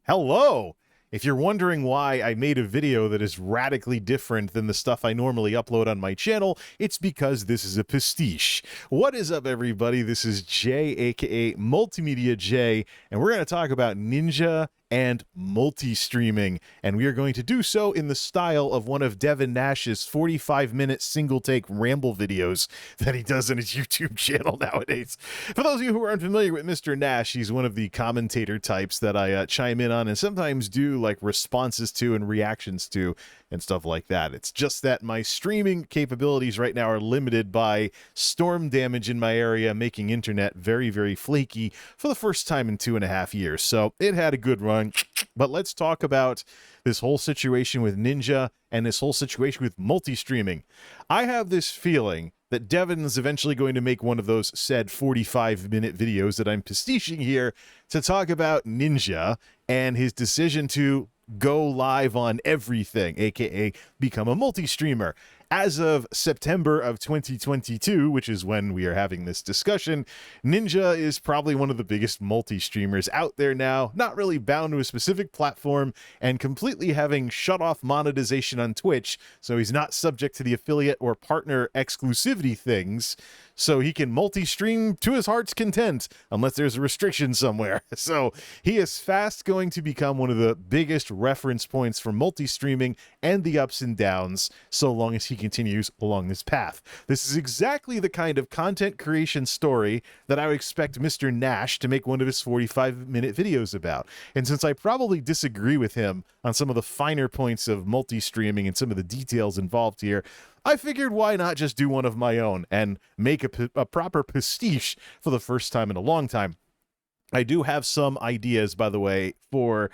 Hello! If you're wondering why I made a video that is radically different than the stuff I normally upload on my channel, it's because this is a pastiche. What is up, everybody? This is Jay, aka MultimediaJay, and we're going to talk about Ninja and multi-streaming, and we are going to do so in the style of one of Devin Nash's 45-minute single-take ramble videos that he does on his YouTube channel nowadays. For those of you who are unfamiliar with Mr. Nash, he's one of the commentator types that I chime in on and sometimes do like responses to and reactions to and stuff like that. It's just that my streaming capabilities right now are limited by storm damage in my area, making internet very, very flaky for the first time in 2.5 years. So it had a good run, but let's talk about this whole situation with Ninja and this whole situation with multi-streaming. I have this feeling that Devin's eventually going to make one of those said 45-minute videos that I'm pastiching here to talk about Ninja and his decision to go live on everything, aka become a multi-streamer. As of September of 2022, which is when we are having this discussion, Ninja is probably one of the biggest multi-streamers out there now, not really bound to a specific platform and completely having shut off monetization on Twitch, so he's not subject to the affiliate or partner exclusivity things, so he can multi-stream to his heart's content, unless there's a restriction somewhere. So he is fast going to become one of the biggest reference points for multi-streaming and the ups and downs, so long as he continues along this path. This is exactly the kind of content creation story that I would expect Mr. Nash to make one of his 45-minute videos about. And since I probably disagree with him on some of the finer points of multi-streaming and some of the details involved here, I figured why not just do one of my own and make a proper pastiche for the first time in a long time. I do have some ideas, by the way, for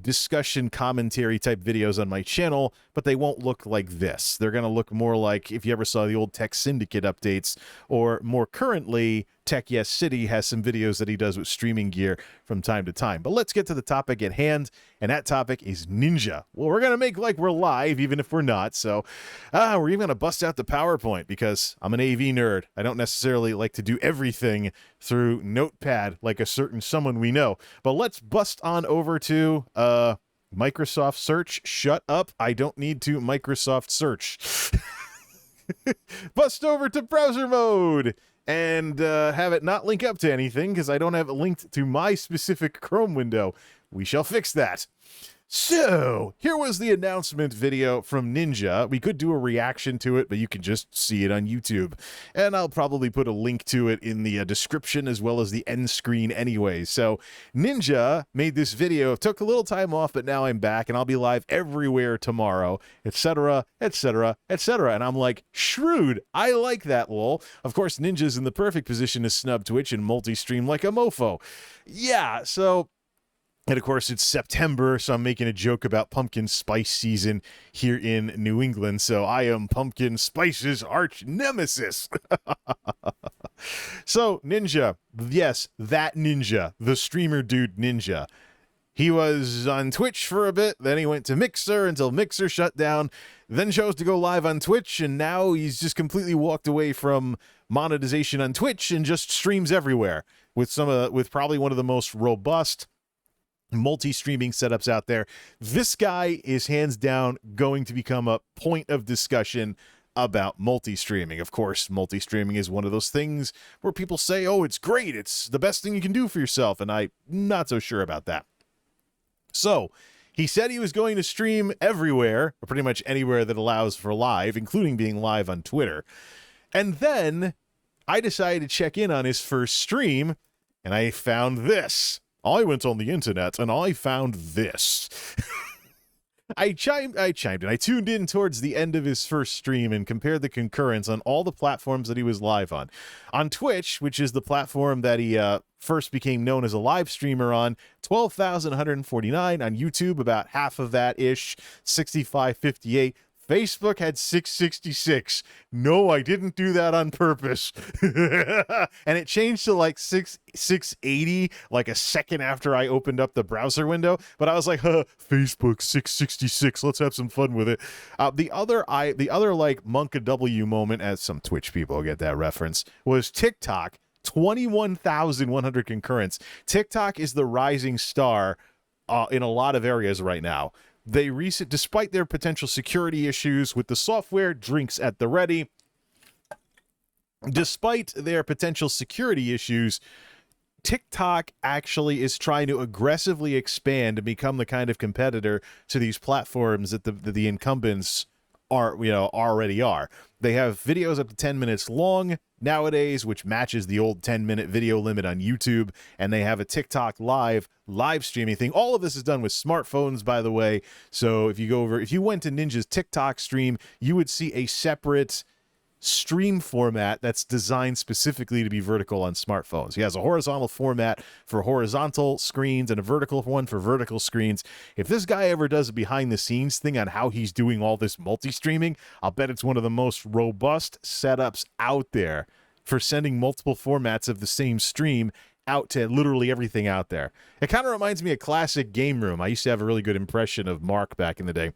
discussion commentary type videos on my channel, but they won't look like this. They're going to look more like if you ever saw the old Tech Syndicate updates, or more currently, Tech Yes City has some videos that he does with streaming gear from time to time. But let's get to the topic at hand, and that topic is Ninja. Well, we're going to make like we're live, even if we're not, so we're even going to bust out the PowerPoint, because I'm an AV nerd. I don't necessarily like to do everything through Notepad like a certain someone we know. But let's bust on over to Microsoft Search. Shut up. I don't need to Microsoft Search. Bust over to browser mode and have it not link up to anything because I don't have it linked to my specific Chrome window. We shall fix that. So, here was the announcement video from Ninja. We could do a reaction to it, but you can just see it on YouTube. And I'll probably put a link to it in the description as well as the end screen anyway. So, Ninja made this video, took a little time off, but now I'm back, and I'll be live everywhere tomorrow, etc., etc., etc. And I'm like, shrewd, I like that, lol. Of course, Ninja's in the perfect position to snub Twitch and multi-stream like a mofo. Yeah, so... And of course, it's September, so I'm making a joke about pumpkin spice season here in New England. So I am pumpkin spice's arch nemesis. So Ninja, yes, that Ninja, the streamer dude Ninja. He was on Twitch for a bit, then he went to Mixer until Mixer shut down, then chose to go live on Twitch, and now he's just completely walked away from monetization on Twitch and just streams everywhere with with probably one of the most robust multi-streaming setups out there. This guy is hands down going to become a point of discussion about multi-streaming. Of course, multi-streaming is one of those things where people say, oh, it's great, it's the best thing you can do for yourself, and I'm not so sure about that. So, he said he was going to stream everywhere, or pretty much anywhere that allows for live, including being live on Twitter. And then I decided to check in on his first stream, and I found this. I went on the internet and I found this. I chimed in. I tuned in towards the end of his first stream and compared the concurrence on all the platforms that he was live on. On Twitch, which is the platform that he first became known as a live streamer on, 12,149. On YouTube, about half of that-ish, 6,558. Facebook had 666. No, I didn't do that on purpose. And it changed to like 680 like a second after I opened up the browser window. But I was like, Facebook 666. Let's have some fun with it. The other like Monka W moment, as some Twitch people get that reference, was TikTok. 21,100 concurrents. TikTok is the rising star in a lot of areas right now. Despite their potential security issues with the software, drinks at the ready, despite their potential security issues, TikTok actually is trying to aggressively expand and become the kind of competitor to these platforms that the incumbents are, already are. They have videos up to 10 minutes long nowadays, which matches the old 10-minute video limit on YouTube, and they have a TikTok live streaming thing. All of this is done with smartphones, by the way. So if you went to Ninja's TikTok stream, you would see a separate stream format that's designed specifically to be vertical on smartphones. He has a horizontal format for horizontal screens and a vertical one for vertical screens. If this guy ever does a behind the scenes thing on how he's doing all this multi-streaming, I'll bet it's one of the most robust setups out there for sending multiple formats of the same stream out to literally everything out there. It kind of reminds me of classic Game Room. I used to have a really good impression of Mark back in the day.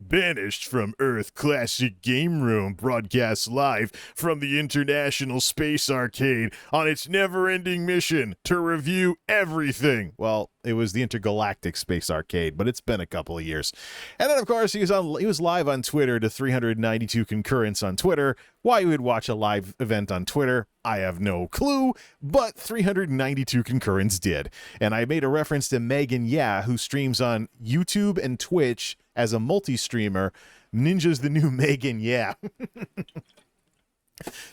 Banished from Earth, classic Game Room broadcasts live from the International Space Arcade on its never-ending mission to review everything. Well, it was the Intergalactic Space Arcade, but it's been a couple of years. And then, of course, he was live on Twitter to 392 concurrents on Twitter. Why you would watch a live event on Twitter, I have no clue, but 392 concurrents did. And I made a reference to Meghan Yeah, who streams on YouTube and Twitch as a multi-streamer. Ninja's the new Meghan Yeah.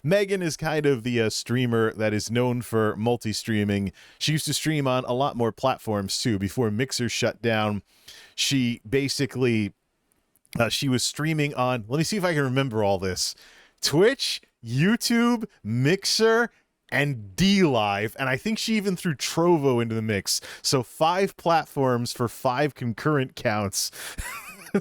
Meghan is kind of the streamer that is known for multi-streaming. She used to stream on a lot more platforms, too. Before Mixer shut down, she basically, she was streaming on, let me see if I can remember all this, Twitch, YouTube, Mixer, and DLive, and I think she even threw Trovo into the mix. So 5 platforms for 5 concurrent counts.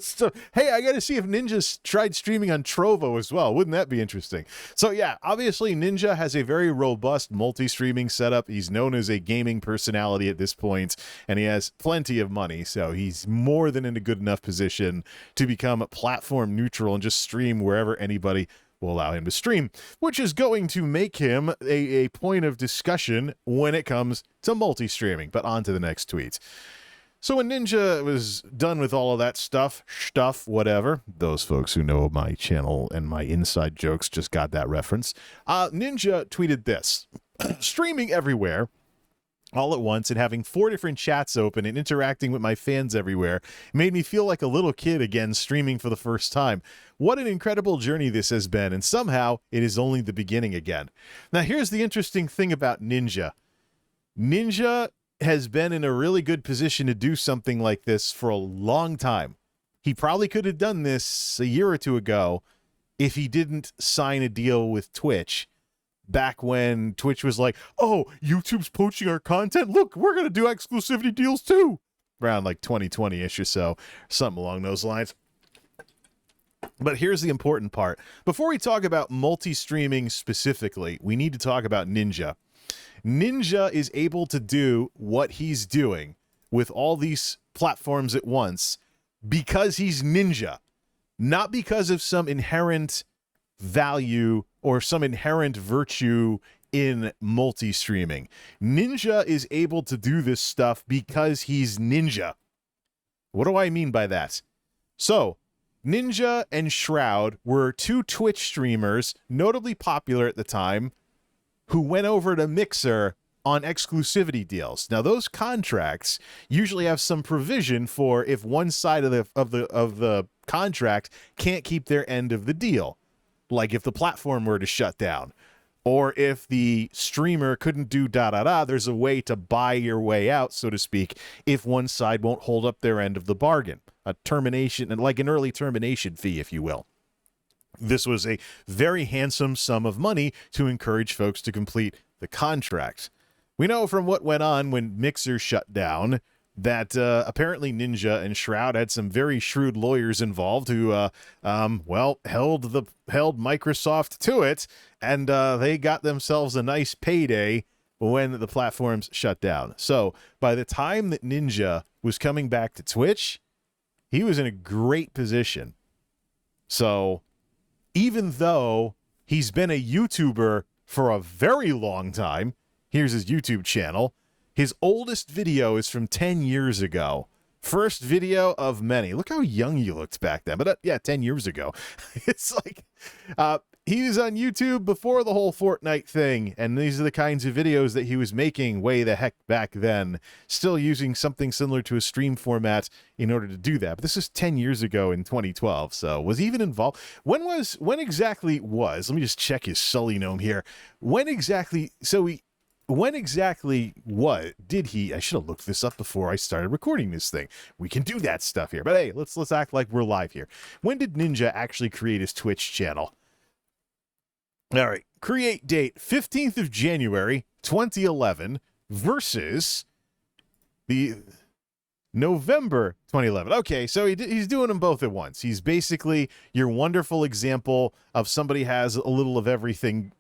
So, hey, I got to see if Ninja's tried streaming on Trovo as well. Wouldn't that be interesting? So yeah, obviously Ninja has a very robust multi-streaming setup. He's known as a gaming personality at this point, and he has plenty of money. So he's more than in a good enough position to become platform neutral and just stream wherever anybody will allow him to stream, which is going to make him a point of discussion when it comes to multi-streaming. But on to the next tweet. So when Ninja was done with all of that stuff, whatever, those folks who know my channel and my inside jokes just got that reference, Ninja tweeted this: streaming everywhere all at once and having 4 different chats open and interacting with my fans everywhere made me feel like a little kid again, streaming for the first time. What an incredible journey this has been, and somehow it is only the beginning again. Now here's the interesting thing about Ninja. Ninja has been in a really good position to do something like this for a long time. He probably could have done this a year or 2 ago if he didn't sign a deal with Twitch back when Twitch was like, oh, YouTube's poaching our content. Look, we're going to do exclusivity deals too. Around like 2020-ish or so, something along those lines. But here's the important part. Before we talk about multi-streaming specifically, we need to talk about Ninja. Ninja is able to do what he's doing with all these platforms at once because he's Ninja, not because of some inherent value or some inherent virtue in multi-streaming. Ninja is able to do this stuff because he's Ninja. What do I mean by that? So, Ninja and Shroud were 2 Twitch streamers, notably popular at the time, who went over to Mixer on exclusivity deals. Now, those contracts usually have some provision for if one side of the contract can't keep their end of the deal, like if the platform were to shut down, or if the streamer couldn't do there's a way to buy your way out, so to speak, if one side won't hold up their end of the bargain, a termination, and like an early termination fee, if you will. This was a very handsome sum of money to encourage folks to complete the contract. We know from what went on when Mixer shut down that apparently Ninja and Shroud had some very shrewd lawyers involved who, held Microsoft to it, and they got themselves a nice payday when the platforms shut down. So by the time that Ninja was coming back to Twitch, he was in a great position. So even though he's been a YouTuber for a very long time, here's his YouTube channel, His oldest video is from 10 years ago. First video of many. Look how young you looked back then. But yeah, 10 years ago. It's like he was on YouTube before the whole Fortnite thing, and these are the kinds of videos that he was making way the heck back then, still using something similar to a stream format in order to do that. But this is 10 years ago in 2012, so was he even involved? When exactly let me just check his Sully gnome here. When exactly what did he? I should have looked this up before I started recording this thing. We can do that stuff here. But hey, let's act like we're live here. When did Ninja actually create his Twitch channel? All right, create date 15th of January 2011 versus the November 2011. Okay, so he's doing them both at once. He's basically your wonderful example of somebody has a little of everything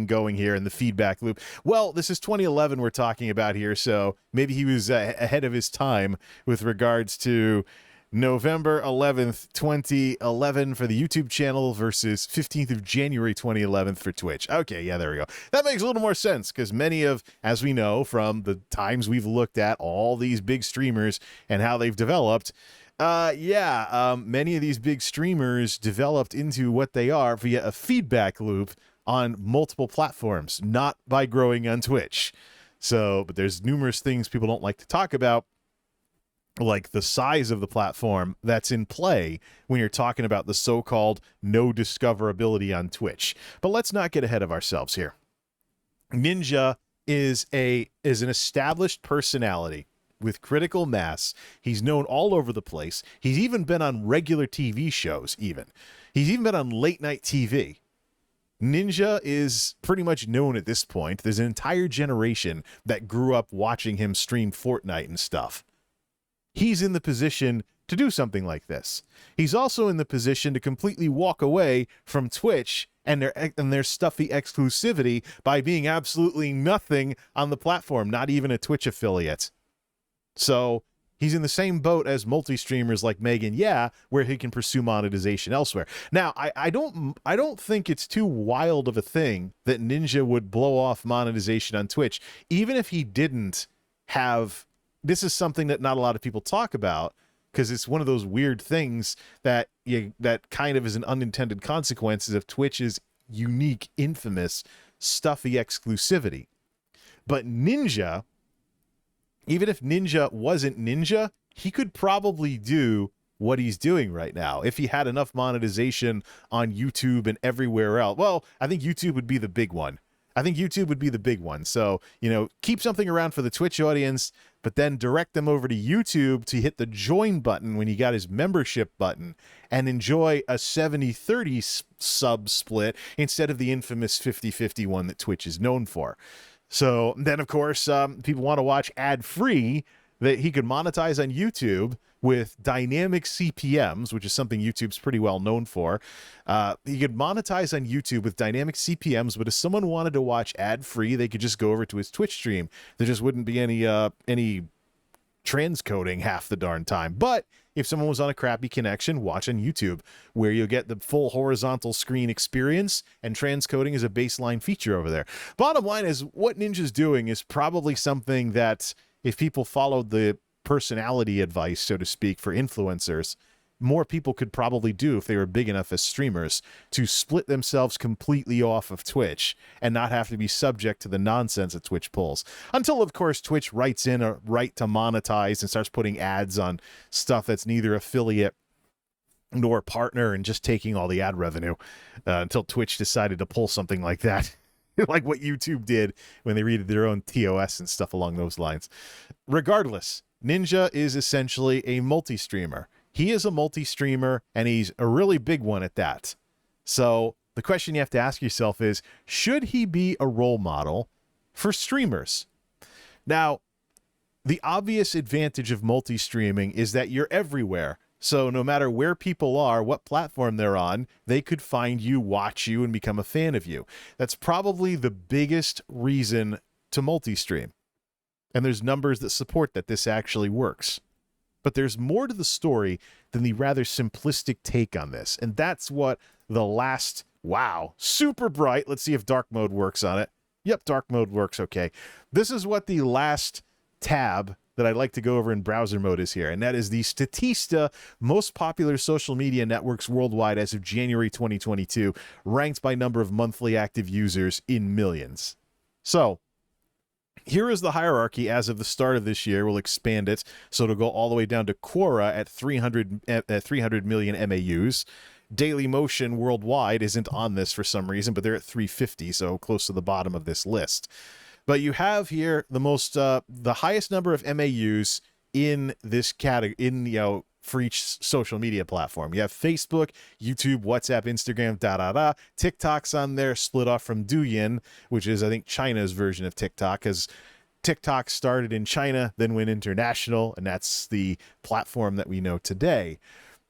going here in the feedback loop. Well, this is 2011 we're talking about here, so maybe he was ahead of his time with regards to November 11th, 2011 for the YouTube channel versus 15th of January 2011 for Twitch. Okay, yeah, there we go. That makes a little more sense because many of, as we know from the times we've looked at all these big streamers and how they've developed, many of these big streamers developed into what they are via a feedback loop on multiple platforms, not by growing on Twitch. So, but there's numerous things people don't like to talk about, like the size of the platform that's in play when you're talking about the so-called no discoverability on Twitch. But let's not get ahead of ourselves here. Ninja is an established personality with critical mass. He's known all over the place. He's even been on regular TV shows even. He's even been on late night TV. Ninja is pretty much known at this point. There's an entire generation that grew up watching him stream Fortnite and stuff. He's in the position to do something like this. He's also in the position to completely walk away from Twitch and their stuffy exclusivity by being absolutely nothing on the platform, not even a Twitch affiliate. So he's in the same boat as multi-streamers like Meghan Yeah, where he can pursue monetization elsewhere. Now, I don't think it's too wild of a thing that Ninja would blow off monetization on Twitch, even if he didn't have. This is something that not a lot of people talk about because it's one of those weird things that kind of is an unintended consequence of Twitch's unique, infamous, stuffy exclusivity. But Ninja, even if Ninja wasn't Ninja, he could probably do what he's doing right now if he had enough monetization on YouTube and everywhere else. Well, I think YouTube would be the big one. So, keep something around for the Twitch audience, but then direct them over to YouTube to hit the join button when you got his membership button and enjoy a 70-30 sub split instead of the infamous 50-50 one that Twitch is known for. So then, of course, people want to watch ad-free, that he could monetize on YouTube with dynamic CPMs, which is something YouTube's pretty well known for. He could monetize on YouTube with dynamic CPMs, but if someone wanted to watch ad-free, they could just go over to his Twitch stream. There just wouldn't be any transcoding half the darn time. But if someone was on a crappy connection, watch on YouTube, where you'll get the full horizontal screen experience, and transcoding is a baseline feature over there. Bottom line is, what Ninja's doing is probably something that, if people followed the personality advice, so to speak, for influencers, more people could probably do if they were big enough as streamers to split themselves completely off of Twitch and not have to be subject to the nonsense that Twitch pulls. Until, of course, Twitch writes in a right to monetize and starts putting ads on stuff that's neither affiliate nor partner and just taking all the ad revenue, until Twitch decided to pull something like that. Like what YouTube did when they redid their own TOS and stuff along those lines. Regardless, Ninja is essentially a multi-streamer. He is a multi-streamer, and he's a really big one at that. So the question you have to ask yourself is, should he be a role model for streamers? Now, the obvious advantage of multi-streaming is that you're everywhere. So no matter where people are, what platform they're on, they could find you, watch you, and become a fan of you. That's probably the biggest reason to multi-stream. And there's numbers that support that this actually works. But there's more to the story than the rather simplistic take on this. And that's what the last, wow, super bright, let's see if dark mode works on it. Yep, dark mode works okay. This is what the last tab that I'd like to go over in browser mode is here, and that is the Statista most popular social media networks worldwide as of January 2022, ranked by number of monthly active users in millions. So here is the hierarchy as of the start of this year. We'll expand it so it'll go all the way down to Quora at 300 million MAUs. Daily Motion worldwide isn't on this for some reason, but they're at 350, so close to the bottom of this list. But you have here the highest number of MAUs in this category, for each social media platform. You have Facebook, YouTube, WhatsApp, Instagram, TikTok's on there, split off from Douyin, which is, I think, China's version of TikTok, because TikTok started in China, then went international, and that's the platform that we know today.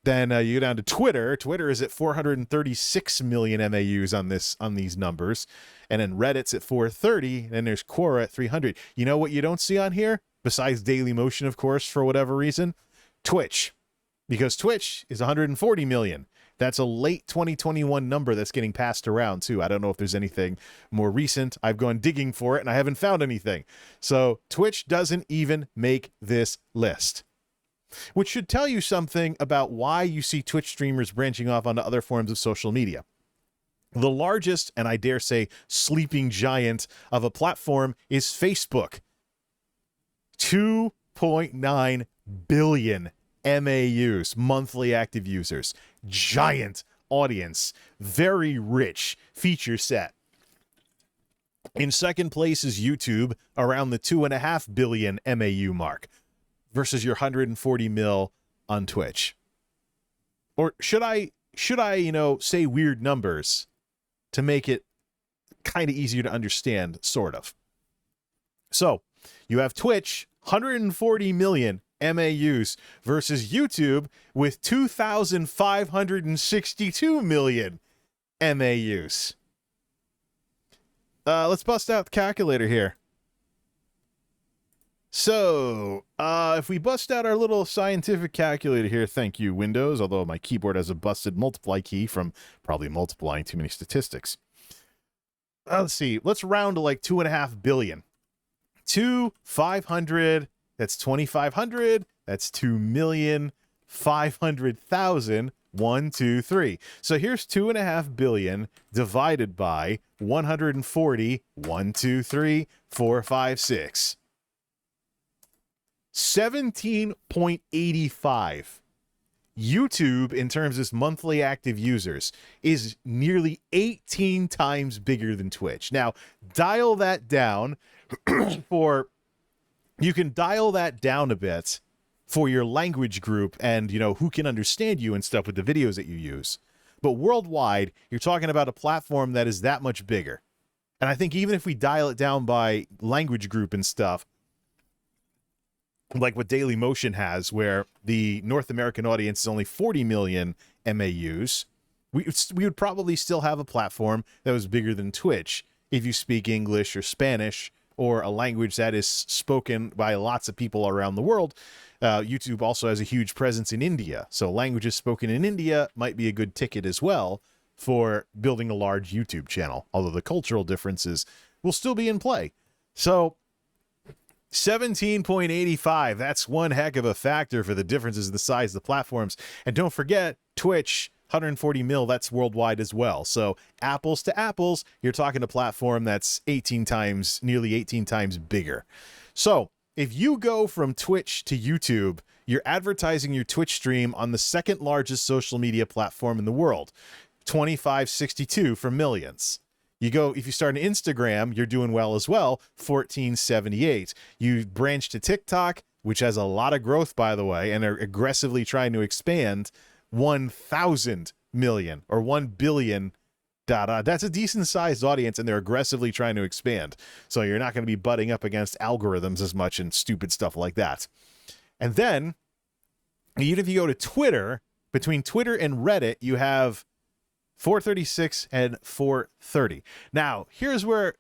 Then you go down to Twitter. Twitter is at 436 million MAUs on these numbers. And then Reddit's at 430. Then there's Quora at 300. You know what you don't see on here? Besides Daily Motion, of course, for whatever reason? Twitch. Because Twitch is 140 million. That's a late 2021 number that's getting passed around, too. I don't know if there's anything more recent. I've gone digging for it, and I haven't found anything. So Twitch doesn't even make this list, which should tell you something about why you see Twitch streamers branching off onto other forms of social media. The largest, and I dare say sleeping giant of a platform, is Facebook. 2.9 billion MAUs, monthly active users. Giant audience. Very rich feature set. In second place is YouTube, around the 2.5 billion MAU mark, versus your 140 mil on Twitch. Or should I say weird numbers to make it kind of easier to understand, sort of? So you have Twitch, 140 million MAUs, versus YouTube with 2,562 million MAUs. Let's bust out the calculator here. So, if we bust out our little scientific calculator here, thank you, Windows, although my keyboard has a busted multiply key from probably multiplying too many statistics. Let's see, let's round to like 2.5 billion. 500, that's 2,500, that's 2,500,000, 1, 2, 3. So here's 2.5 billion divided by 140, 1, 2, 3, 4, 5, 6. 17.85. YouTube, in terms of its monthly active users, is nearly 18 times bigger than Twitch. Now, dial that down you can dial that down a bit for your language group and, who can understand you and stuff with the videos that you use. But worldwide, you're talking about a platform that is that much bigger. And I think even if we dial it down by language group and stuff, like what Daily Motion has, where the North American audience is only 40 million MAUs, we would probably still have a platform that was bigger than Twitch if you speak English or Spanish or a language that is spoken by lots of people around the world. YouTube also has a huge presence in India, so languages spoken in India might be a good ticket as well for building a large YouTube channel, although the cultural differences will still be in play. So 17.85, that's one heck of a factor for the differences in the size of the platforms. And don't forget, Twitch, 140 mil, that's worldwide as well. So apples to apples, you're talking a platform that's nearly 18 times bigger. So if you go from Twitch to YouTube, you're advertising your Twitch stream on the second largest social media platform in the world, 2562 for millions. If you start an Instagram, you're doing well as well, 1478. You branch to TikTok, which has a lot of growth, by the way, and are aggressively trying to expand, 1,000 million or 1 billion. That's a decent sized audience, and they're aggressively trying to expand. So you're not going to be butting up against algorithms as much and stupid stuff like that. And then, even if you go to Twitter, between Twitter and Reddit, you have 436 and 430. Now, here's where,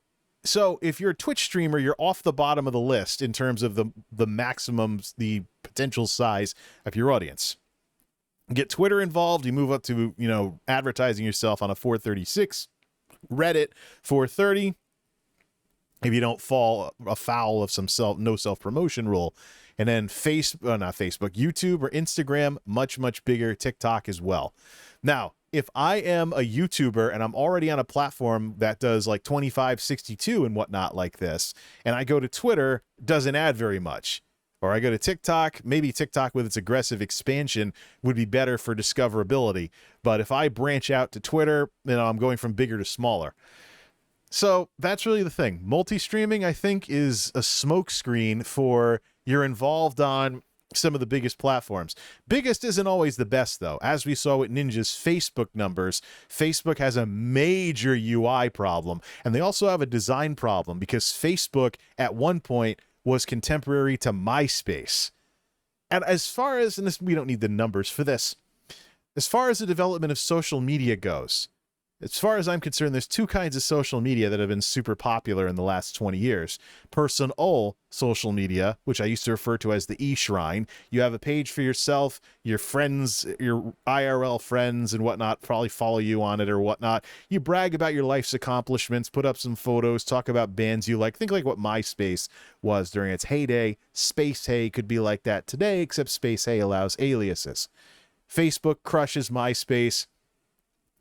so if you're a Twitch streamer, you're off the bottom of the list in terms of the maximums, the potential size of your audience. Get Twitter involved, you move up to, advertising yourself on a 436. Reddit, 430. if you don't fall afoul of some no self-promotion rule. And then not Facebook, YouTube or Instagram, much, much bigger, TikTok as well. Now, if I am a YouTuber and I'm already on a platform that does like 2562 and whatnot like this, and I go to Twitter, doesn't add very much. Or I go to TikTok, maybe TikTok with its aggressive expansion would be better for discoverability. But if I branch out to Twitter, I'm going from bigger to smaller. So that's really the thing. Multi-streaming, I think, is a smokescreen for you're involved on some of the biggest platforms. Biggest isn't always the best, though. As we saw with Ninja's Facebook numbers, Facebook has a major UI problem, and they also have a design problem because Facebook at one point was contemporary to MySpace. And as far as, and this, we don't need the numbers for this, as far as the development of social media goes, as far as I'm concerned, there's two kinds of social media that have been super popular in the last 20 years. Personal social media, which I used to refer to as the e-shrine. You have a page for yourself, your friends, your IRL friends and whatnot probably follow you on it or whatnot. You brag about your life's accomplishments, put up some photos, talk about bands you like. Think like what MySpace was during its heyday. Space Hey could be like that today, except Space Hey allows aliases. Facebook crushes MySpace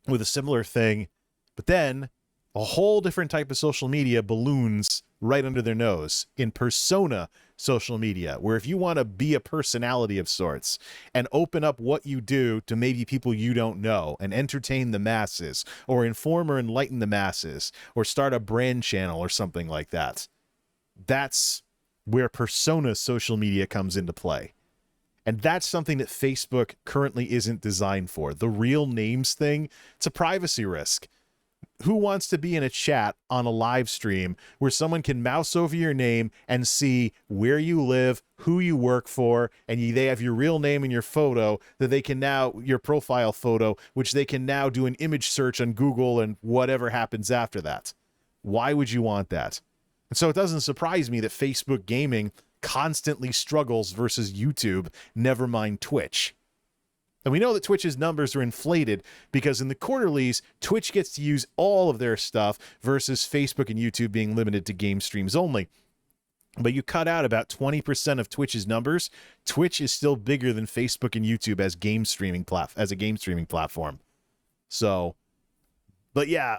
with a similar thing, but then a whole different type of social media balloons right under their nose in persona social media, where if you want to be a personality of sorts and open up what you do to maybe people you don't know and entertain the masses or inform or enlighten the masses or start a brand channel or something like that, that's where persona social media comes into play. And that's something that Facebook currently isn't designed for. The real names thing, it's a privacy risk. Who wants to be in a chat on a live stream where someone can mouse over your name and see where you live, who you work for, and they have your real name and your photo that they can now, your profile photo, which they can now do an image search on Google and whatever happens after that? Why would you want that? And so it doesn't surprise me that Facebook gaming constantly struggles versus YouTube, never mind Twitch. And we know that Twitch's numbers are inflated because in the quarterlies, Twitch gets to use all of their stuff versus Facebook and YouTube being limited to game streams only. But you cut out about 20% of Twitch's numbers, Twitch is still bigger than Facebook and YouTube as a game streaming platform. So, but yeah,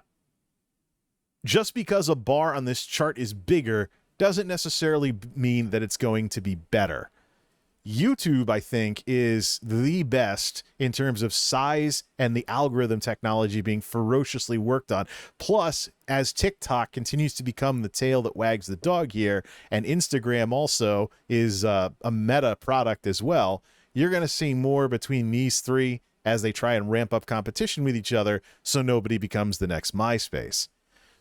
just because a bar on this chart is bigger doesn't necessarily mean that it's going to be better. YouTube, I think, is the best in terms of size and the algorithm technology being ferociously worked on. Plus, as TikTok continues to become the tail that wags the dog here, and Instagram also is a meta product as well, you're going to see more between these three as they try and ramp up competition with each other so nobody becomes the next MySpace.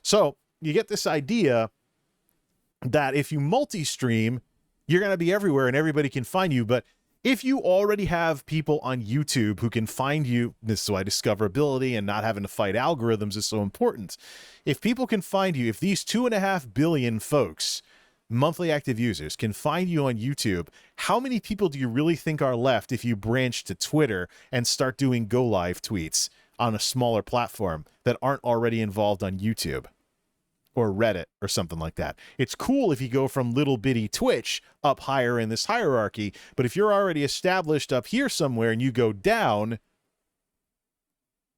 So you get this idea that if you multi-stream, you're going to be everywhere and everybody can find you. But if you already have people on YouTube who can find you, this is why discoverability and not having to fight algorithms is so important. If people can find you, if these 2.5 billion folks, monthly active users, can find you on YouTube, how many people do you really think are left if you branch to Twitter and start doing go live tweets on a smaller platform that aren't already involved on YouTube or Reddit or something like that? It's cool if you go from little bitty Twitch up higher in this hierarchy, but if you're already established up here somewhere and you go down,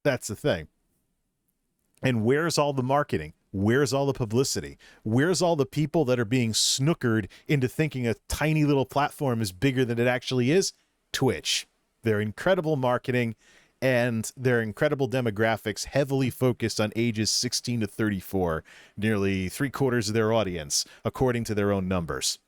that's the thing. And where's all the marketing? Where's all the publicity? Where's all the people that are being snookered into thinking a tiny little platform is bigger than it actually is? Twitch. Their incredible marketing and their incredible demographics heavily focused on ages 16 to 34, nearly 3/4 of their audience, according to their own numbers.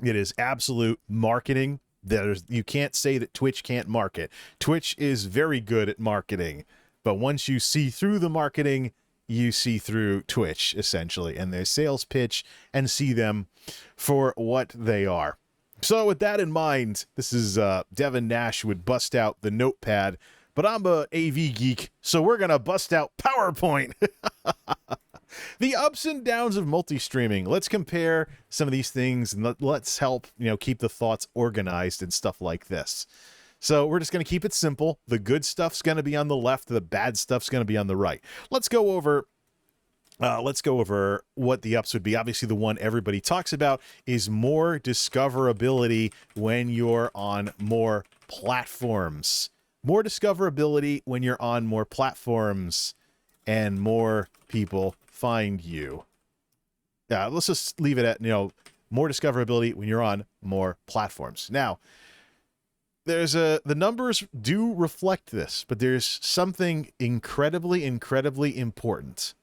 It is absolute marketing. You can't say that Twitch can't market. Twitch is very good at marketing, but once you see through the marketing, you see through Twitch, essentially, and their sales pitch and see them for what they are. So with that in mind, this is Devin Nash would bust out the notepad, but I'm a AV geek, so we're going to bust out PowerPoint. The ups and downs of multi-streaming. Let's compare some of these things and let's help, keep the thoughts organized and stuff like this. So we're just going to keep it simple. The good stuff's going to be on the left. The bad stuff's going to be on the right. Let's go over Let's go over what the ups would be. Obviously, the one everybody talks about is more discoverability when you're on more platforms. More discoverability when you're on more platforms and more people find you. Let's just leave it at, more discoverability when you're on more platforms. Now, the numbers do reflect this, but there's something incredibly, incredibly important.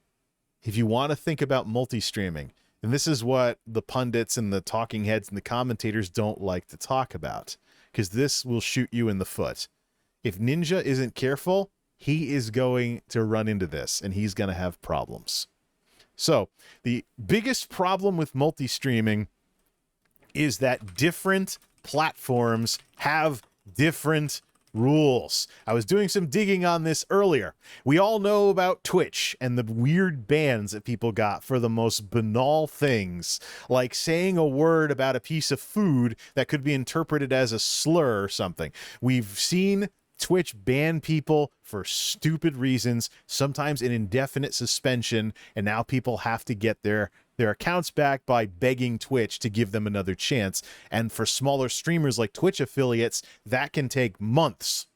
If you want to think about multi-streaming, and this is what the pundits and the talking heads and the commentators don't like to talk about, because this will shoot you in the foot. If Ninja isn't careful, he is going to run into this, and he's going to have problems. So, the biggest problem with multi-streaming is that different platforms have different rules. I was doing some digging on this earlier. We all know about Twitch and the weird bans that people got for the most banal things, like saying a word about a piece of food that could be interpreted as a slur or something. We've seen Twitch ban people for stupid reasons, sometimes an indefinite suspension, and now people have to get their accounts back by begging Twitch to give them another chance. And for smaller streamers like Twitch affiliates, that can take months.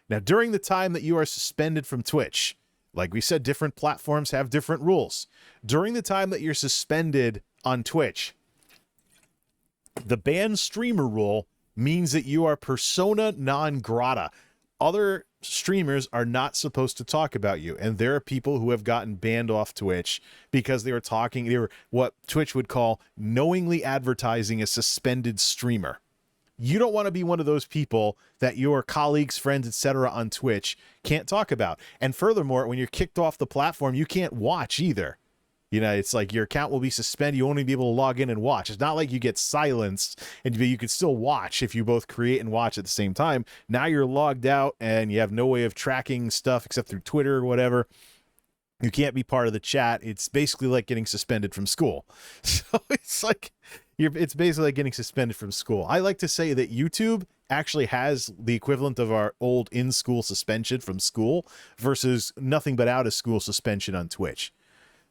Now, during the time that you are suspended from Twitch, like we said, different platforms have different rules. During the time that you're suspended on Twitch, the banned streamer rule means that you are persona non grata. Other streamers are not supposed to talk about you, and there are people who have gotten banned off Twitch because they were what Twitch would call knowingly advertising a suspended streamer. You don't want to be one of those people that your colleagues, friends, etc. on Twitch can't talk about. And furthermore, when you're kicked off the platform, you can't watch either. It's like your account will be suspended. You won't even be able to log in and watch. It's not like you get silenced, and you can still watch if you both create and watch at the same time. Now you're logged out, and you have no way of tracking stuff except through Twitter or whatever. You can't be part of the chat. It's basically like getting suspended from school. So it's basically like getting suspended from school. I like to say that YouTube actually has the equivalent of our old in-school suspension from school versus nothing but out-of-school suspension on Twitch.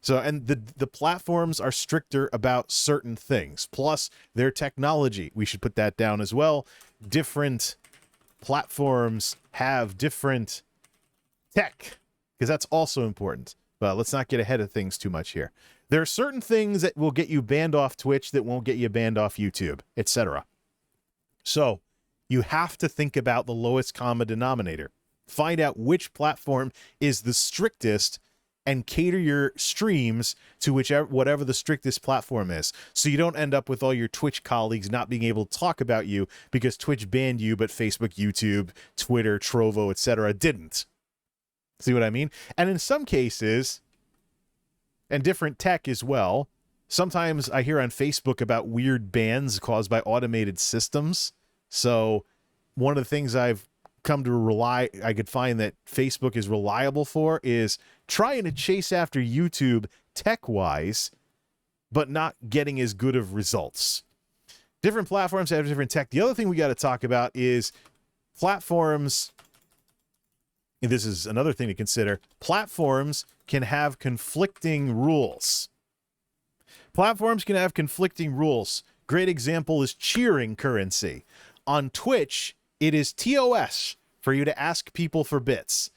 So, and the platforms are stricter about certain things, plus their technology. We should put that down as well. Different platforms have different tech, because that's also important. But let's not get ahead of things too much here. There are certain things that will get you banned off Twitch that won't get you banned off YouTube, etc. So, you have to think about the lowest common denominator. Find out which platform is the strictest and cater your streams to whatever the strictest platform is, so you don't end up with all your Twitch colleagues not being able to talk about you because Twitch banned you, but Facebook, YouTube, Twitter, Trovo, etc. didn't. See what I mean? And in some cases, and different tech as well, sometimes I hear on Facebook about weird bans caused by automated systems. So one of the things I've come to I could find that Facebook is reliable for is trying to chase after YouTube tech-wise, but not getting as good of results. Different platforms have different tech. The other thing we got to talk about is platforms. This is another thing to consider. Platforms can have conflicting rules. Platforms can have conflicting rules. Great example is cheering currency. On Twitch, it is TOS for you to ask people for bits.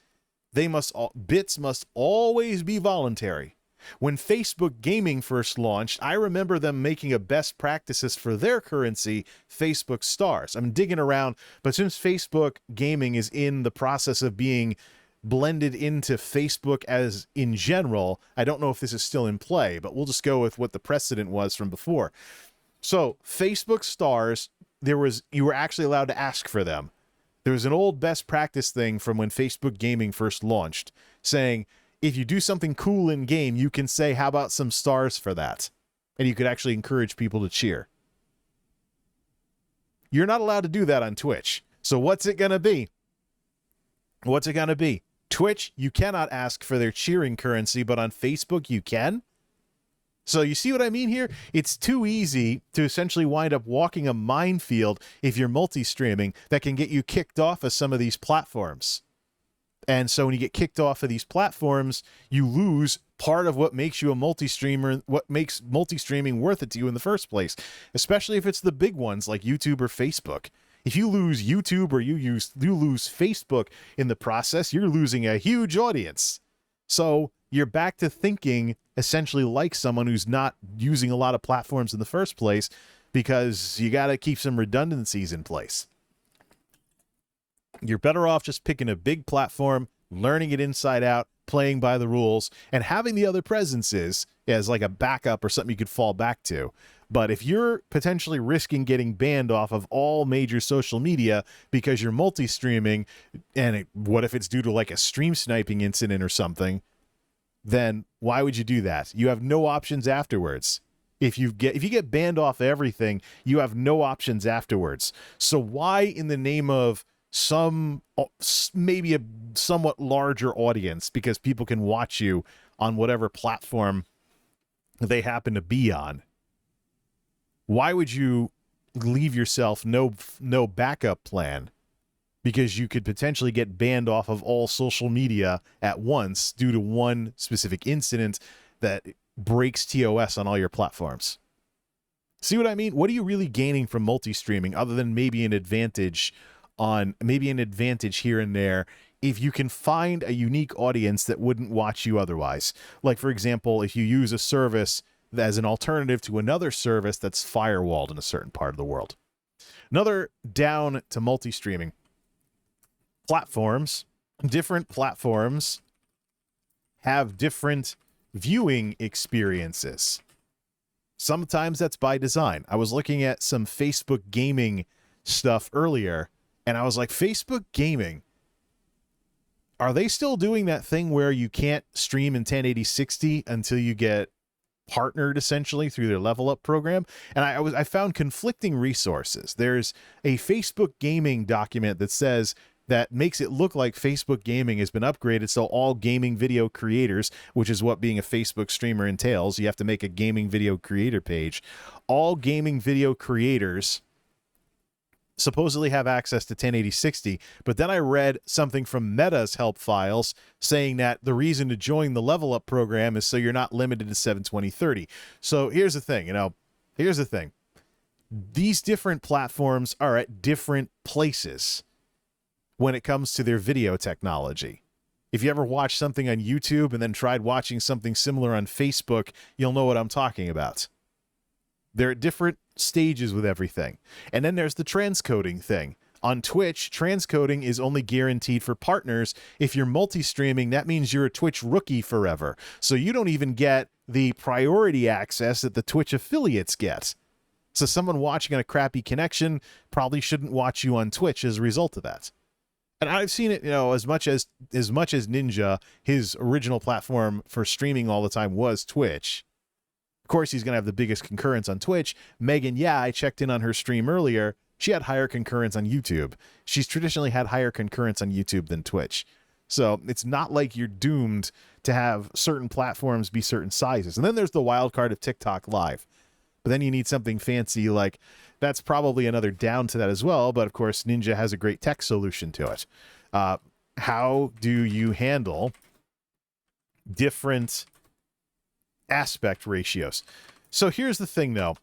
Bits must always be voluntary. When Facebook Gaming first launched, I remember them making a best practices for their currency, Facebook Stars. I'm digging around, but since Facebook Gaming is in the process of being blended into Facebook as in general, I don't know if this is still in play, but we'll just go with what the precedent was from before. So Facebook Stars, you were actually allowed to ask for them. There was an old best practice thing from when Facebook Gaming first launched, saying, if you do something cool in game, you can say, how about some stars for that? And you could actually encourage people to cheer. You're not allowed to do that on Twitch. So what's it going to be? What's it going to be? Twitch, you cannot ask for their cheering currency, but on Facebook, you can? So you see what I mean here? It's too easy to essentially wind up walking a minefield if you're multi-streaming that can get you kicked off of some of these platforms. And so when you get kicked off of these platforms, you lose part of what makes you a multi-streamer, what makes multi-streaming worth it to you in the first place, especially if it's the big ones like YouTube or Facebook. If you lose YouTube or you lose Facebook in the process, you're losing a huge audience. So you're back to thinking essentially like someone who's not using a lot of platforms in the first place, because you got to keep some redundancies in place. You're better off just picking a big platform, learning it inside out, playing by the rules, and having the other presences as like a backup or something you could fall back to. But if you're potentially risking getting banned off of all major social media because you're multi-streaming, and what if it's due to like a stream sniping incident or something, then why would you do that? You have no options afterwards. If you get banned off everything, you have no options afterwards. So why, in the name of maybe a somewhat larger audience, because people can watch you on whatever platform they happen to be on, why would you leave yourself no backup plan? Because you could potentially get banned off of all social media at once due to one specific incident that breaks TOS on all your platforms. See what I mean? What are you really gaining from multi-streaming other than maybe an advantage here and there if you can find a unique audience that wouldn't watch you otherwise? Like, for example, if you use a service as an alternative to another service that's firewalled in a certain part of the world. Another down to multi-streaming. Platforms. Different platforms have different viewing experiences. Sometimes that's by design. I was looking at some Facebook gaming stuff earlier, and I was like, Facebook gaming, are they still doing that thing where you can't stream in 1080 60 until you get partnered essentially through their level up program? And I found conflicting resources. There's a Facebook gaming document that says that makes it look like Facebook gaming has been upgraded, so all gaming video creators, which is what being a Facebook streamer entails, you have to make a gaming video creator page. All gaming video creators supposedly have access to 1080 60, but then I read something from Meta's help files saying that the reason to join the level up program is so you're not limited to 720/30. So here's the thing, these different platforms are at different places when it comes to their video technology. If you ever watched something on YouTube and then tried watching something similar on Facebook, you'll know what I'm talking about. They're at different stages with everything. And then there's the transcoding thing. On Twitch, transcoding is only guaranteed for partners. If you're multi-streaming, that means you're a Twitch rookie forever. So you don't even get the priority access that the Twitch affiliates get. So someone watching on a crappy connection probably shouldn't watch you on Twitch as a result of that. And I've seen it, as much as Ninja, his original platform for streaming all the time was Twitch. Of course, he's going to have the biggest concurrence on Twitch. Meghan Yeah, I checked in on her stream earlier. She had higher concurrence on YouTube. She's traditionally had higher concurrence on YouTube than Twitch. So it's not like you're doomed to have certain platforms be certain sizes. And then there's the wild card of TikTok Live. But then you need something fancy, like that's probably another down to that as well. But of course, Ninja has a great tech solution to it. How do you handle different aspect ratios? So here's the thing, though.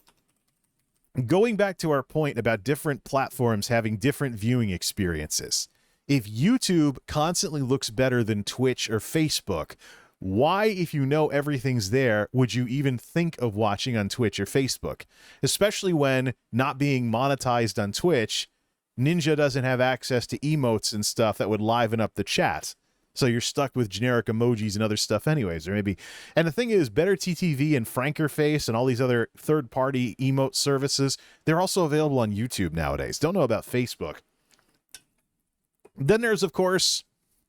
Going back to our point about different platforms having different viewing experiences. If YouTube constantly looks better than Twitch or Facebook, why, if you know everything's there, would you even think of watching on Twitch or Facebook? Especially when not being monetized on Twitch, Ninja doesn't have access to emotes and stuff that would liven up the chat. So you're stuck with generic emojis and other stuff anyways, or maybe. And the thing is, Better TTV and Frankerface and all these other third-party emote services, they're also available on YouTube nowadays. Don't know about Facebook. Then there's, of course,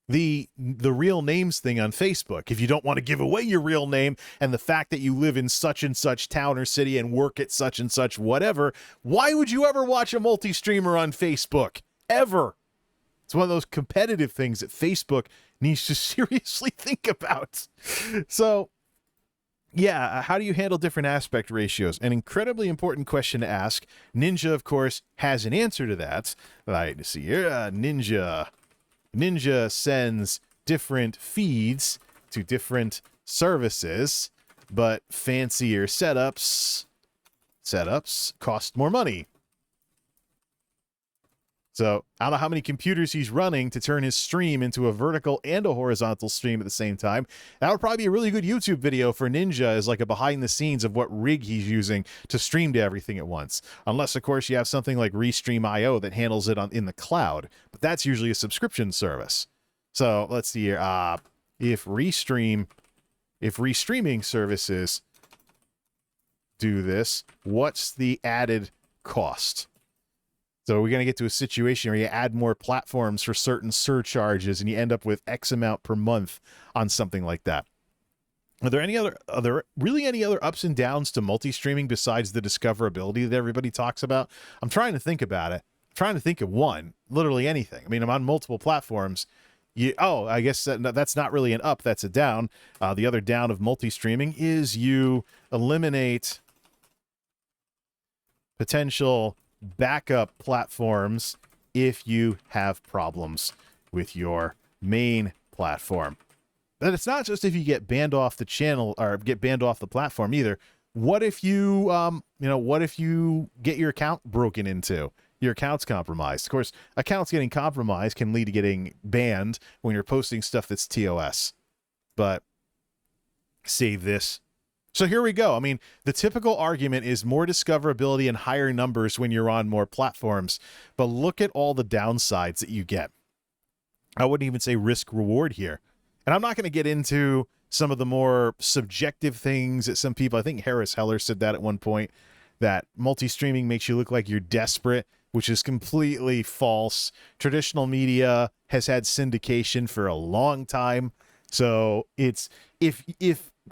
the real names thing on Facebook. If you don't want to give away your real name and the fact that you live in such and such town or city and work at such and such whatever, why would you ever watch a multi-streamer on Facebook? Ever. It's one of those competitive things that Facebook needs to seriously think about. So, yeah, how do you handle different aspect ratios? An incredibly important question to ask. Ninja, of course, has an answer to that. Right, see here, Ninja sends different feeds to different services, but fancier setups cost more money. So I don't know how many computers he's running to turn his stream into a vertical and a horizontal stream at the same time. That would probably be a really good YouTube video for Ninja, as like a behind the scenes of what rig he's using to stream to everything at once. Unless, of course, you have something like Restream.io that handles it in the cloud. But that's usually a subscription service. So let's see here. If restreaming services do this, what's the added cost? So we're going to get to a situation where you add more platforms for certain surcharges and you end up with X amount per month on something like that. Are there any really any other ups and downs to multi-streaming besides the discoverability that everybody talks about? I'm trying to think about it. I'm trying to think of one, literally anything. I mean, I'm on multiple platforms. I guess that's not really an up, that's a down. The other down of multi-streaming is you eliminate potential backup platforms if you have problems with your main platform. But it's not just if you get banned off the channel or get banned off the platform either. What if you what if you get your account broken into? Your account's compromised. Of course, accounts getting compromised can lead to getting banned when you're posting stuff that's TOS. But save this. So here we go. I mean, the typical argument is more discoverability and higher numbers when you're on more platforms, but look at all the downsides that you get. I wouldn't even say risk reward here. And I'm not going to get into some of the more subjective things that some people, I think Harris Heller said that at one point, that multi-streaming makes you look like you're desperate, which is completely false. Traditional media has had syndication for a long time. So it's if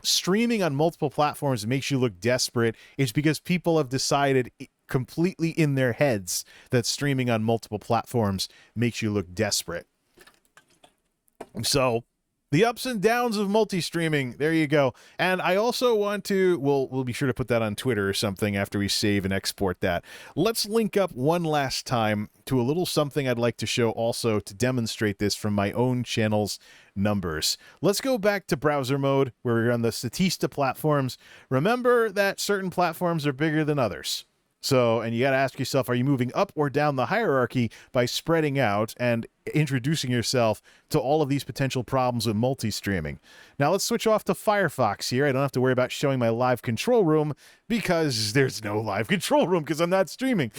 streaming on multiple platforms makes you look desperate, it's because people have decided completely in their heads that streaming on multiple platforms makes you look desperate. So the ups and downs of multi-streaming, there you go. And I also want to, we'll be sure to put that on Twitter or something after we save and export that. Let's link up one last time to a little something I'd like to show also to demonstrate this from my own channel's numbers. Let's go back to browser mode where we're on the Statista platforms. Remember that certain platforms are bigger than others. So, and you got to ask yourself, are you moving up or down the hierarchy by spreading out and introducing yourself to all of these potential problems with multi-streaming? Now let's switch off to Firefox here. I don't have to worry about showing my live control room because there's no live control room because I'm not streaming.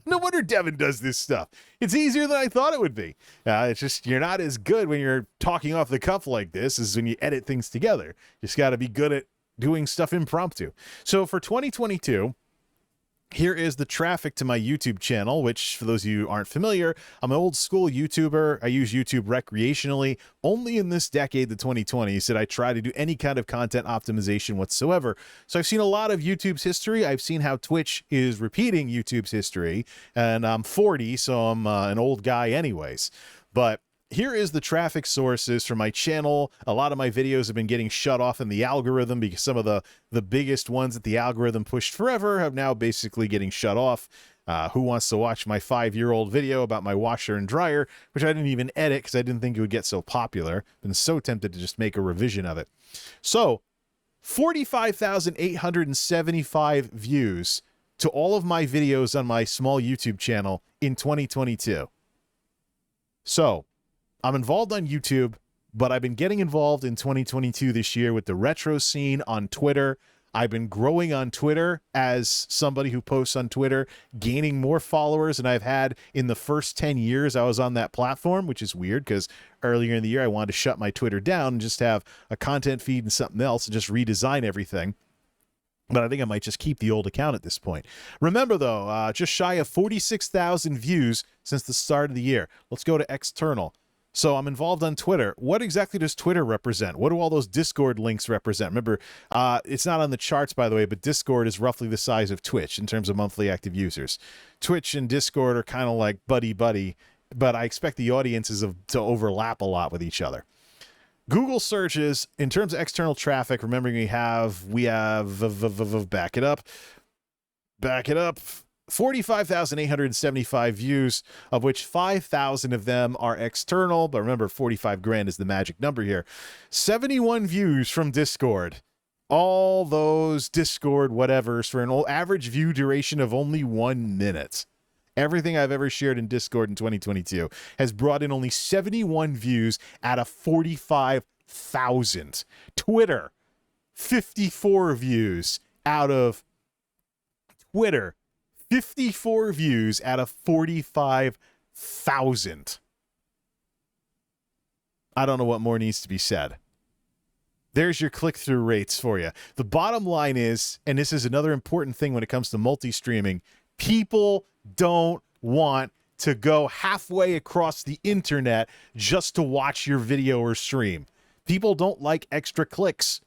No wonder Devin does this stuff. It's easier than I thought it would be. It's just you're not as good when you're talking off the cuff like this as when you edit things together. You just got to be good at doing stuff impromptu. So for 2022, here is the traffic to my YouTube channel, which, for those of you who aren't familiar, I'm an old school YouTuber. I use YouTube recreationally. Only in this decade, the 2020s, did I try to do any kind of content optimization whatsoever. So I've seen a lot of YouTube's history. I've seen how Twitch is repeating YouTube's history, and I'm 40, so I'm an old guy anyways. But here is the traffic sources for my channel. A lot of my videos have been getting shut off in the algorithm because some of the biggest ones that the algorithm pushed forever have now basically getting shut off. Who wants to watch my 5-year-old video about my washer and dryer, which I didn't even edit because I didn't think it would get so popular. Been so tempted to just make a revision of it. So 45,875 views to all of my videos on my small YouTube channel in 2022. So I'm involved on YouTube, but I've been getting involved in 2022 this year with the retro scene on Twitter. I've been growing on Twitter as somebody who posts on Twitter, gaining more followers than I've had in the first 10 years I was on that platform, which is weird because earlier in the year I wanted to shut my Twitter down and just have a content feed and something else and just redesign everything. But I think I might just keep the old account at this point. Remember, though, just shy of 46,000 views since the start of the year. Let's go to external. So I'm involved on Twitter. What exactly does Twitter represent? What do all those Discord links represent? Remember, it's not on the charts, by the way, but Discord is roughly the size of Twitch in terms of monthly active users. Twitch and Discord are kind of like buddy-buddy, but I expect the audiences to overlap a lot with each other. Google searches, in terms of external traffic, remembering we have back it up. 45,875 views, of which 5,000 of them are external. But remember, 45 grand is the magic number here. 71 views from Discord. All those Discord whatevers for an average view duration of only 1 minute. Everything I've ever shared in Discord in 2022 has brought in only 71 views out of 45,000. Twitter, 54 views out of Twitter. 54 views out of 45,000. I don't know what more needs to be said. There's your click-through rates for you. The bottom line is, and this is another important thing when it comes to multi-streaming, people don't want to go halfway across the internet just to watch your video or stream. People don't like extra clicks.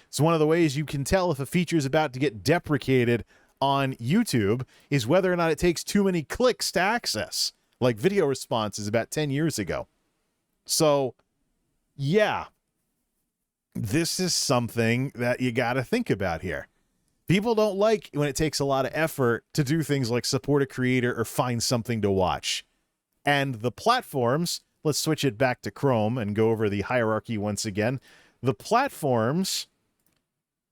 It's one of the ways you can tell if a feature is about to get deprecated on YouTube is whether or not it takes too many clicks to access, like video responses about 10 years ago. So, yeah, this is something that you got to think about here. People don't like when it takes a lot of effort to do things like support a creator or find something to watch. And the platforms, let's switch it back to Chrome and go over the hierarchy once again. The platforms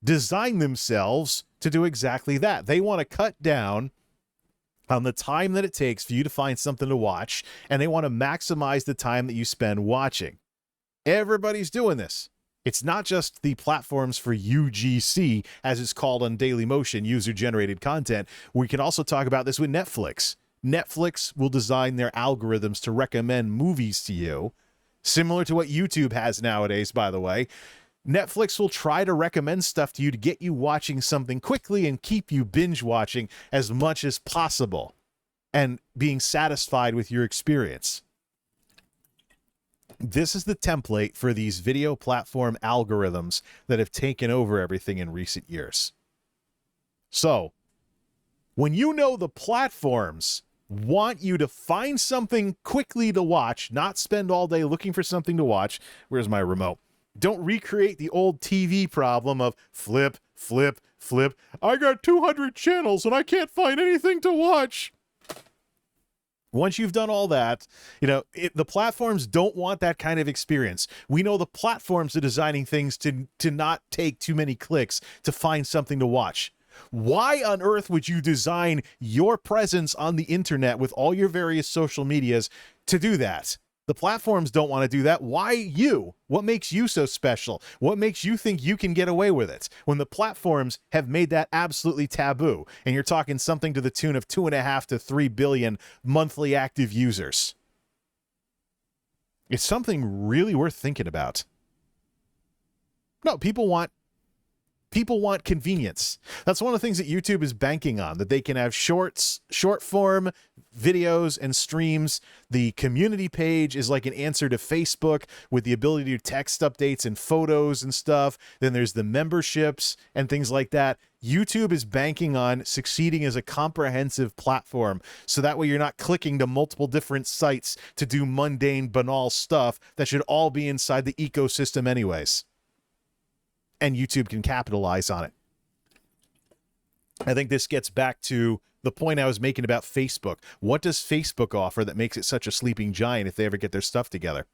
design themselves to do exactly that. They want to cut down on the time that it takes for you to find something to watch, and they want to maximize the time that you spend watching. Everybody's doing this. It's not just the platforms for UGC, as it's called on Dailymotion, user-generated content. We can also talk about this with Netflix. Netflix will design their algorithms to recommend movies to you, similar to what YouTube has nowadays, by the way. Netflix will try to recommend stuff to you to get you watching something quickly and keep you binge watching as much as possible and being satisfied with your experience. This is the template for these video platform algorithms that have taken over everything in recent years. So, when you know the platforms want you to find something quickly to watch, not spend all day looking for something to watch. Where's my remote? Don't recreate the old TV problem of flip, flip, flip. I got 200 channels and I can't find anything to watch. Once you've done all that, the platforms don't want that kind of experience. We know the platforms are designing things to not take too many clicks to find something to watch. Why on earth would you design your presence on the internet with all your various social medias to do that? The platforms don't want to do that. Why you? What makes you so special? What makes you think you can get away with it when the platforms have made that absolutely taboo? And you're talking something to the tune of 2.5 to 3 billion monthly active users. It's something really worth thinking about. No, people want convenience. That's one of the things that YouTube is banking on, that they can have short form videos and streams. The community page is like an answer to Facebook with the ability to do text updates and photos and stuff. Then there's the memberships and things like that. YouTube is banking on succeeding as a comprehensive platform, so that way you're not clicking to multiple different sites to do mundane, banal stuff that should all be inside the ecosystem anyways. And YouTube can capitalize on it. I think this gets back to the point I was making about Facebook. What does Facebook offer that makes it such a sleeping giant if they ever get their stuff together?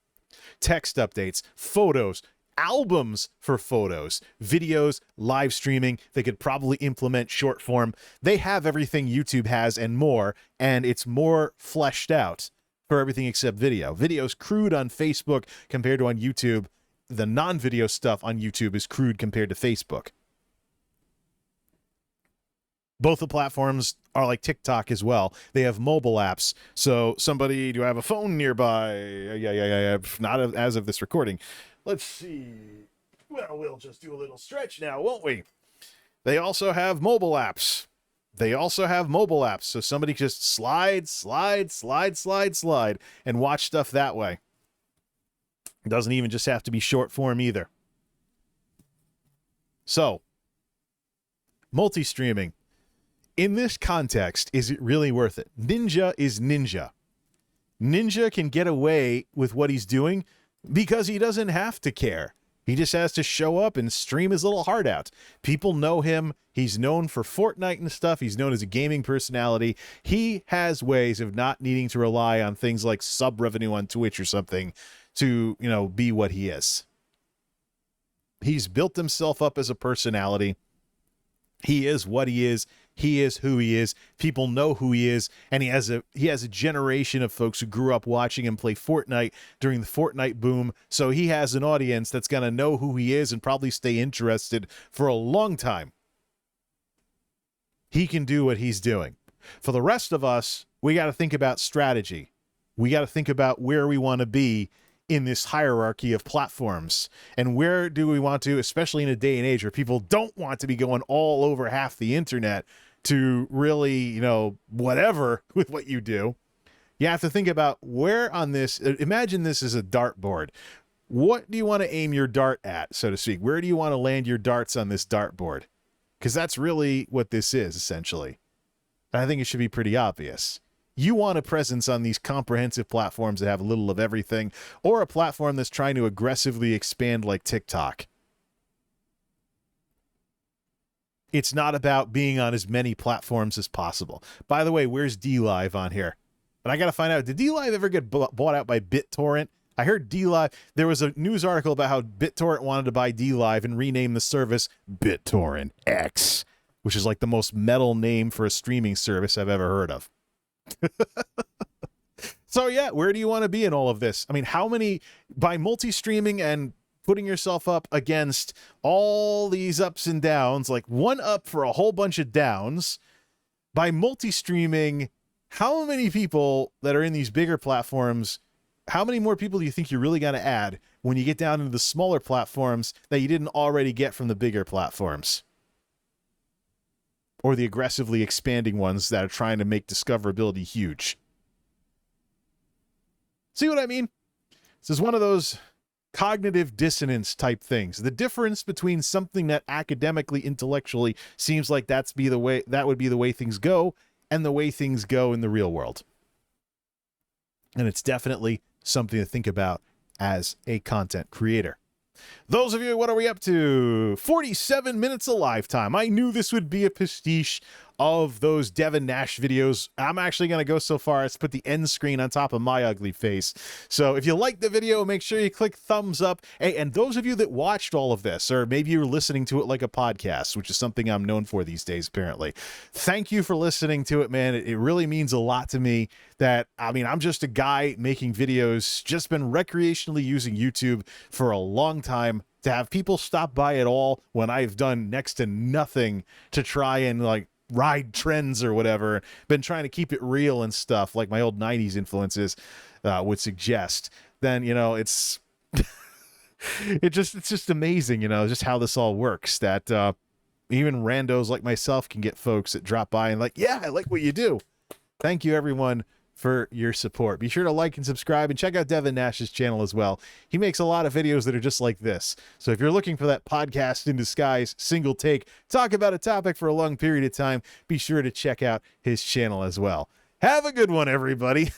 Text updates, photos, albums for photos, videos, live streaming. They could probably implement short form. They have everything YouTube has and more, and it's more fleshed out for everything except video. Video's crude on Facebook compared to on YouTube. The non-video stuff on YouTube is crude compared to Facebook. Both the platforms are like TikTok as well. They have mobile apps. So do I have a phone nearby? Yeah. Not as of this recording. Let's see. Well, we'll just do a little stretch now, won't we? They also have mobile apps. So somebody just slide, and watch stuff that way. It doesn't even just have to be short form either. So, multi-streaming. In this context, is it really worth it? Ninja is Ninja. Ninja can get away with what he's doing because he doesn't have to care. He just has to show up and stream his little heart out. People know him. He's known for Fortnite and stuff. He's known as a gaming personality. He has ways of not needing to rely on things like sub revenue on Twitch or something to, you know, be what he is. He's built himself up as a personality. He is what he is. He is who he is. People know who he is, and he has a generation of folks who grew up watching him play Fortnite during the Fortnite boom. So he has an audience that's going to know who he is and probably stay interested for a long time. He can do what he's doing. For the rest of us, we got to think about strategy. We got to think about where we want to be in this hierarchy of platforms, and where do we want to, especially in a day and age where people don't want to be going all over half the internet to really, you know, whatever with what you do. You have to think about where on this, imagine this is a dartboard. What do you want to aim your dart at, so to speak? Where do you want to land your darts on this dartboard? Because that's really what this is, essentially. And I think it should be pretty obvious. You want a presence on these comprehensive platforms that have a little of everything, or a platform that's trying to aggressively expand like TikTok. It's not about being on as many platforms as possible. By the way, where's DLive on here? But I got to find out, did DLive ever get bought out by BitTorrent? I heard DLive, there was a news article about how BitTorrent wanted to buy DLive and rename the service BitTorrent X, which is like the most metal name for a streaming service I've ever heard of. So yeah, where do you want to be in all of this? I mean, how many, by multi-streaming and putting yourself up against all these ups and downs, like one up for a whole bunch of downs, by multi-streaming, how many people that are in these bigger platforms, how many more people do you think you're really going to add when you get down into the smaller platforms that you didn't already get from the bigger platforms? Or the aggressively expanding ones that are trying to make discoverability huge. See what I mean? This is one of those cognitive dissonance type things. The difference between something that academically, intellectually seems like that would be the way things go, and the way things go in the real world. And it's definitely something to think about as a content creator. Those of you, what are we up to? 47 minutes of lifetime. I knew this would be a pastiche of those Devin Nash videos. I'm actually going to go so far as to put the end screen on top of my ugly face. So if you like the video, make sure you click thumbs up. Hey, and those of you that watched all of this, or maybe you're listening to it like a podcast, which is something I'm known for these days, apparently. Thank you for listening to it, man. It really means a lot to me that, I mean, I'm just a guy making videos, just been recreationally using YouTube for a long time. To have people stop by at all when I've done next to nothing to try and like ride trends or whatever, been trying to keep it real and stuff like my old 90s influences would suggest, then, you know, it's it's just amazing, you know, just how this all works, that even randos like myself can get folks that drop by and like, yeah, I like what you do. Thank you, everyone, for your support. Be sure to like and subscribe, and check out Devin Nash's channel as well. He makes a lot of videos that are just like this. So if you're looking for that podcast in disguise, single take, talk about a topic for a long period of time, be sure to check out his channel as well. Have a good one, everybody.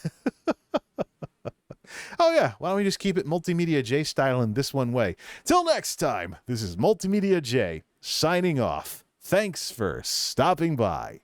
Oh yeah, why don't we just keep it MultimediaJay style in this one way? Till next time, this is MultimediaJay signing off. Thanks for stopping by.